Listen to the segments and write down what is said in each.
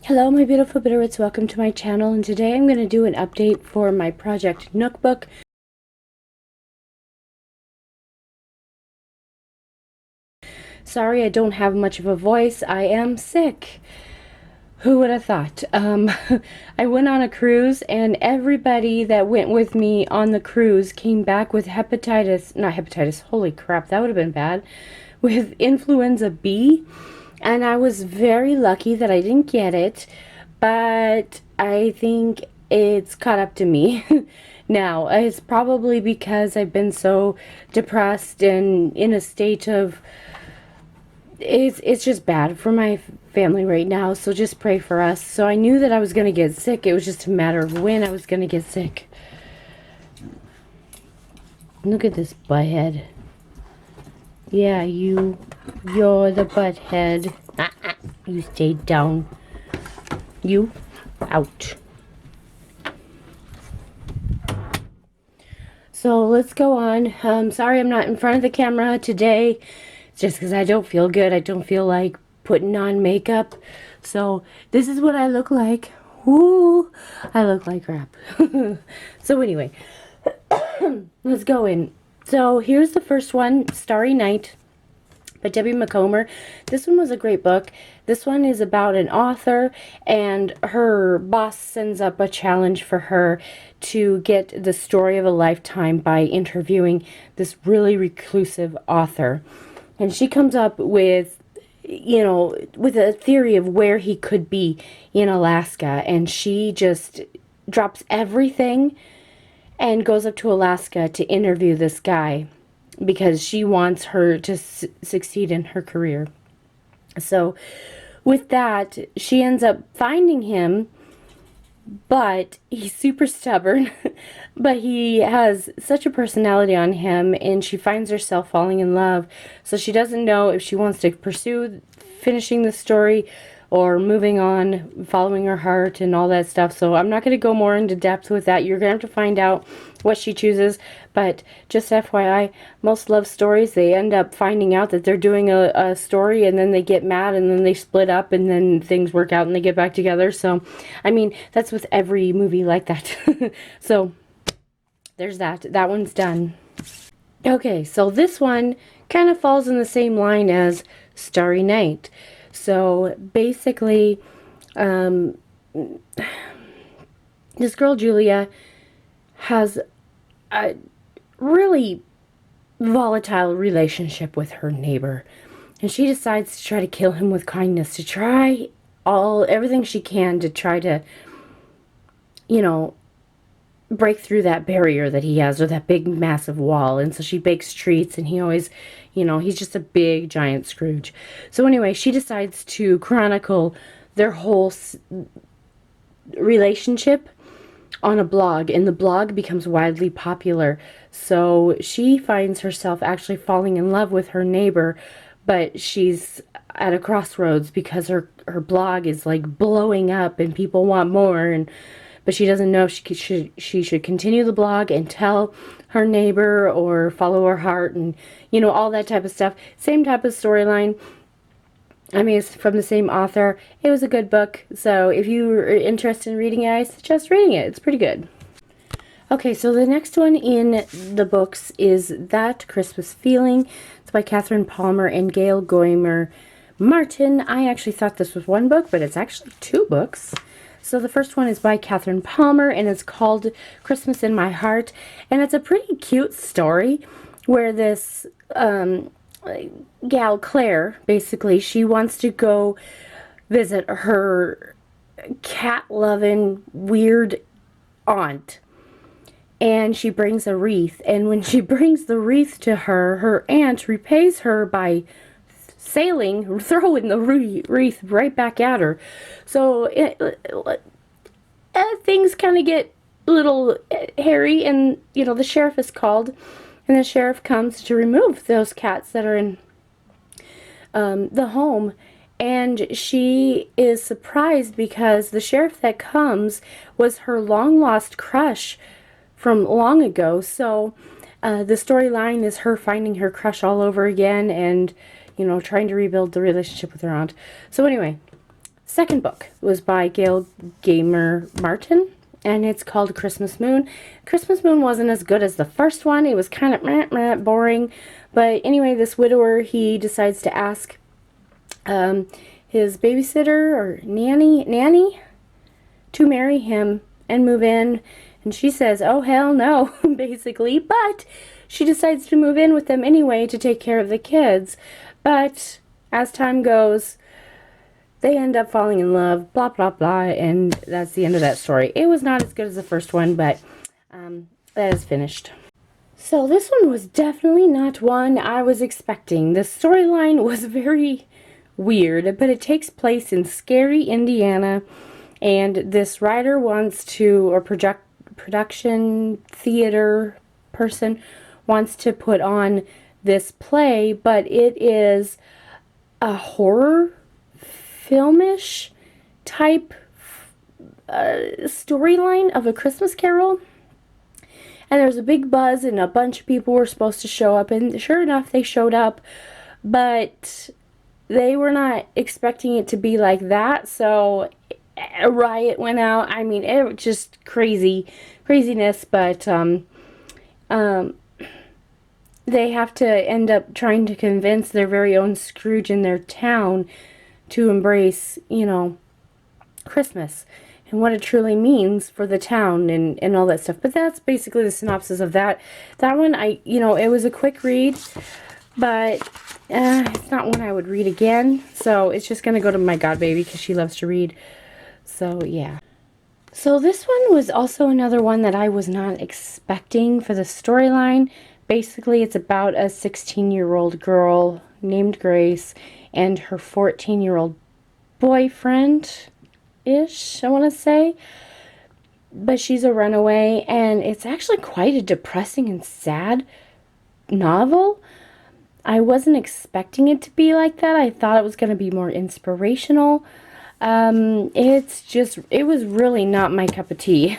Hello my beautiful Bitterroots, welcome to my channel, and today I'm going to do an update for my project Nook book. Sorry I don't have much of a voice, I am sick. Who would have thought? I went on a cruise and everybody that went with me on the cruise came back with not hepatitis, holy crap, that would have been bad, with influenza B. And I was very lucky that I didn't get it, but I think it's caught up to me now. It's probably because I've been so depressed and in a state of, it's just bad for my family right now, so just pray for us. So I knew that I was going to get sick. It was just a matter of when I was going to get sick. Look at this butthead. Yeah, you're the butthead. You stay down. You out. So let's go on. Sorry I'm not in front of the camera today. It's just because I don't feel good. I don't feel like putting on makeup. So this is what I look like. Ooh, I look like crap. So anyway, let's go in. So here's the first one, Starry Night by Debbie McComber. This one was a great book. This one is about an author, and her boss sends up a challenge for her to get the story of a lifetime by interviewing this really reclusive author. And she comes up with, with a theory of where he could be in Alaska, and she just drops everything and goes up to Alaska to interview this guy because she wants her to succeed in her career. So with that, she ends up finding him, but he's super stubborn, but he has such a personality on him, and she finds herself falling in love. So she doesn't know if she wants to pursue finishing the story or moving on, following her heart and all that stuff. So I'm not going to go more into depth with that. You're going to have to find out what she chooses. But just FYI, most love stories, they end up finding out that they're doing a story, and then they get mad, and then they split up, and then things work out and they get back together. So, I mean, that's with every movie like that. So, there's that. That one's done. Okay, so this one kind of falls in the same line as Starry Night. So basically, this girl Julia has a really volatile relationship with her neighbor, and she decides to try to kill him with kindness, to try everything she can to try to, break through that barrier that he has, or that big massive wall. And so she bakes treats, and he always, he's just a big giant Scrooge. So anyway, she decides to chronicle their whole relationship on a blog, and the blog becomes widely popular. So she finds herself actually falling in love with her neighbor, but she's at a crossroads because her blog is like blowing up and people want more, but she doesn't know if she should continue the blog and tell her neighbor or follow her heart, and all that type of stuff. Same type of storyline. I mean, it's from the same author. It was a good book, so if you are interested in reading it, I suggest reading it. It's pretty good. Okay, so the next one in the books is That Christmas Feeling. It's by Catherine Palmer and Gail Goymer Martin. I actually thought this was one book, but it's actually two books. So the first one is by Catherine Palmer, and it's called Christmas in My Heart. And it's a pretty cute story where this gal, Claire, basically, she wants to go visit her cat-loving, weird aunt. And she brings a wreath. And when she brings the wreath to her, her aunt repays her by throwing the wreath right back at her. So things kind of get a little hairy, and the sheriff is called, and the sheriff comes to remove those cats that are in the home. And she is surprised because the sheriff that comes was her long lost crush from long ago. So the storyline is her finding her crush all over again, and trying to rebuild the relationship with her aunt. So anyway, second book was by Gail Gamer Martin, and it's called Christmas Moon. Christmas Moon wasn't as good as the first one. It was kind of boring. But anyway, this widower, he decides to ask his babysitter or nanny to marry him and move in. And she says, oh, hell no, basically. But she decides to move in with them anyway to take care of the kids. But as time goes, they end up falling in love, blah, blah, blah, and that's the end of that story. It was not as good as the first one, but that is finished. So this one was definitely not one I was expecting. The storyline was very weird, but it takes place in scary Indiana, and this writer wants to, or production theater person wants to put on this play, but it is a horror filmish type storyline of A Christmas Carol. And there's a big buzz and a bunch of people were supposed to show up, and sure enough they showed up, but they were not expecting it to be like that, so a riot went out. I mean, it was just craziness, but they have to end up trying to convince their very own Scrooge in their town to embrace, you know, Christmas and what it truly means for the town and all that stuff. But that's basically the synopsis of that. That one, it was a quick read, but it's not one I would read again. So it's just going to go to my godbaby because she loves to read. So, yeah. So this one was also another one that I was not expecting for the storyline. Basically, it's about a 16-year-old girl named Grace and her 14-year-old boyfriend-ish, I want to say. But she's a runaway, and it's actually quite a depressing and sad novel. I wasn't expecting it to be like that. I thought it was going to be more inspirational. It was really not my cup of tea.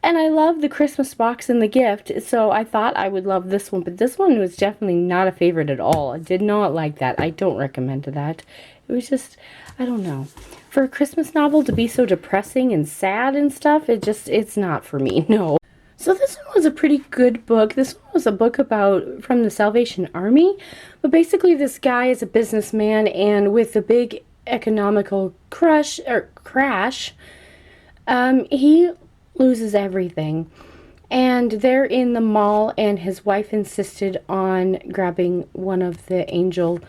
And I love the Christmas box and the gift, so I thought I would love this one, but this one was definitely not a favorite at all. I did not like that. I don't recommend that. It was just, I don't know. For a Christmas novel to be so depressing and sad and stuff, it's not for me, no. So this one was a pretty good book. This one was a book from the Salvation Army, but basically this guy is a businessman, and with the big economical crash, he loses everything. And they're in the mall, and his wife insisted on grabbing one of the angel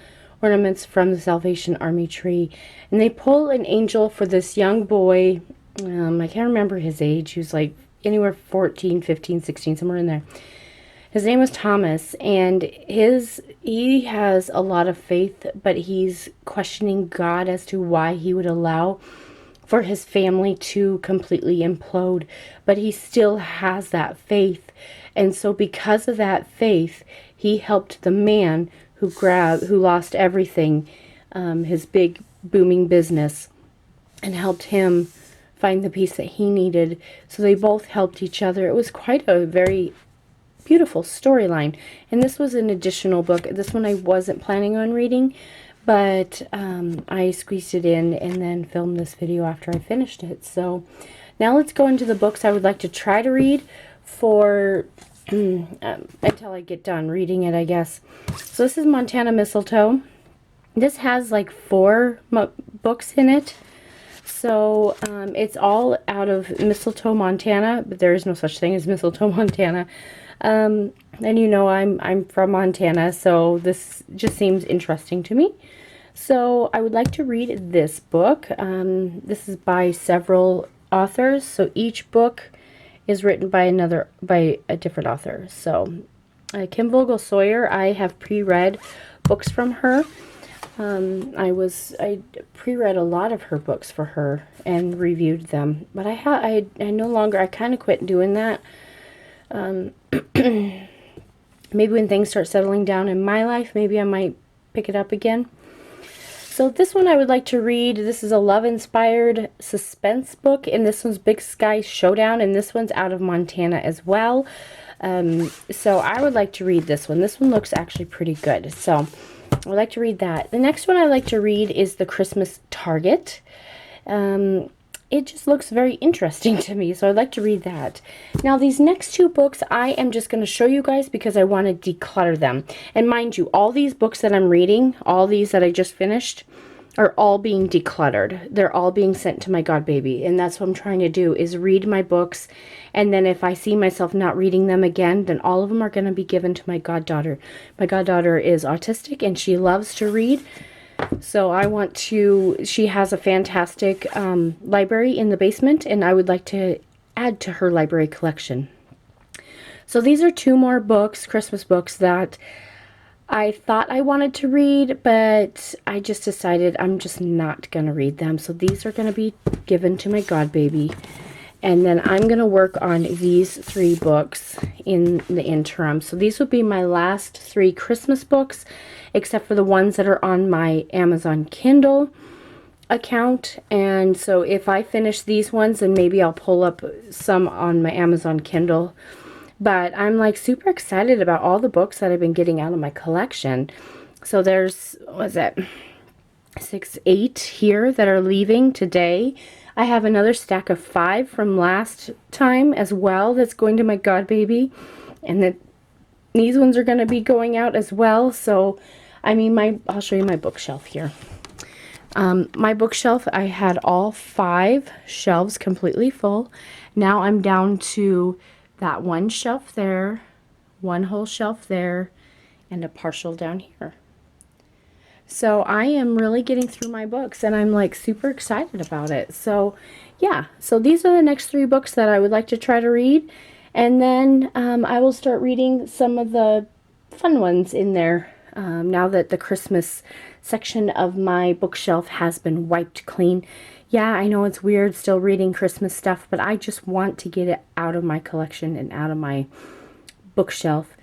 ornaments from the Salvation Army tree. And they pull an angel for this young boy. I can't remember his age. He was like anywhere 14, 15, 16, somewhere in there. His name was Thomas, and he has a lot of faith, but he's questioning God as to why he would allow for his family to completely implode. But he still has that faith, and so because of that faith, he helped the man who lost everything, his big booming business, and helped him find the peace that he needed. So they both helped each other. It was quite a very beautiful storyline, and this was an additional book. This one I wasn't planning on reading, but I squeezed it in and then filmed this video after I finished it. So now let's go into the books I would like to try to read for until I get done reading it, I guess. So this is Montana Mistletoe. This has like 4 books in it. So it's all out of Mistletoe, Montana, but there is no such thing as Mistletoe, Montana. And you know I'm from Montana, so this just seems interesting to me. So I would like to read this book. This is by several authors, so each book is written by a different author. So Kim Vogel Sawyer, I have pre-read books from her. I pre-read a lot of her books for her and reviewed them, but I no longer, I kind of quit doing that. Maybe when things start settling down in my life, maybe I might pick it up again. So this one I would like to read. This is a love-inspired suspense book, and this one's Big Sky Showdown, and this one's out of Montana as well. So I would like to read this one. This one looks actually pretty good, so I would like to read that. The next one I'd like to read is The Christmas Target. It just looks very interesting to me, so I'd like to read that. Now, these next two books, I am just going to show you guys because I want to declutter them. And mind you, all these books that I'm reading, all these that I just finished, are all being decluttered. They're all being sent to my godbaby, and that's what I'm trying to do, is read my books, and then if I see myself not reading them again, then all of them are going to be given to my goddaughter. My goddaughter is autistic, and she loves to read, so I want to, she has a fantastic library in the basement, and I would like to add to her library collection. So these are two more books, Christmas books, that I thought I wanted to read, but I just decided I'm just not going to read them. So these are going to be given to my godbaby. And then I'm going to work on these three books in the interim. So these will be my last three Christmas books, except for the ones that are on my Amazon Kindle account. And so if I finish these ones, then maybe I'll pull up some on my Amazon Kindle. But I'm like super excited about all the books that I've been getting out of my collection. So there's, what is it, 8 here that are leaving today. I have another stack of 5 from last time as well that's going to my godbaby. And these ones are going to be going out as well. So, I mean, I'll show you my bookshelf here. My bookshelf, I had all 5 shelves completely full. Now I'm down to that one shelf there, one whole shelf there, and a partial down here. So I am really getting through my books, and I'm like super excited about it. So yeah, so these are the next 3 books that I would like to try to read, and then I will start reading some of the fun ones in there now that the Christmas section of my bookshelf has been wiped clean. Yeah, I know it's weird still reading Christmas stuff, but I just want to get it out of my collection and out of my bookshelf.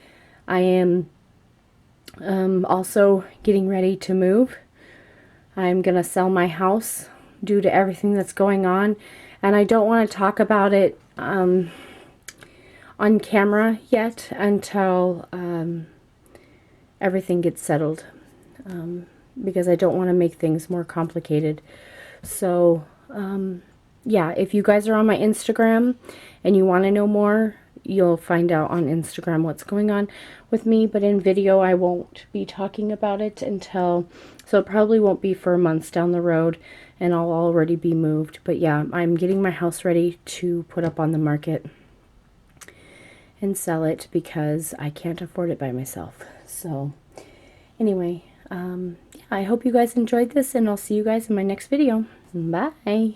I am also getting ready to move. I'm going to sell my house due to everything that's going on, and I don't want to talk about it on camera yet until everything gets settled, because I don't want to make things more complicated. So, yeah, if you guys are on my Instagram and you want to know more, you'll find out on Instagram what's going on with me. But in video, I won't be talking about it until, so it probably won't be for months down the road, and I'll already be moved. But yeah, I'm getting my house ready to put up on the market and sell it because I can't afford it by myself. So anyway, yeah, I hope you guys enjoyed this, and I'll see you guys in my next video. Bye.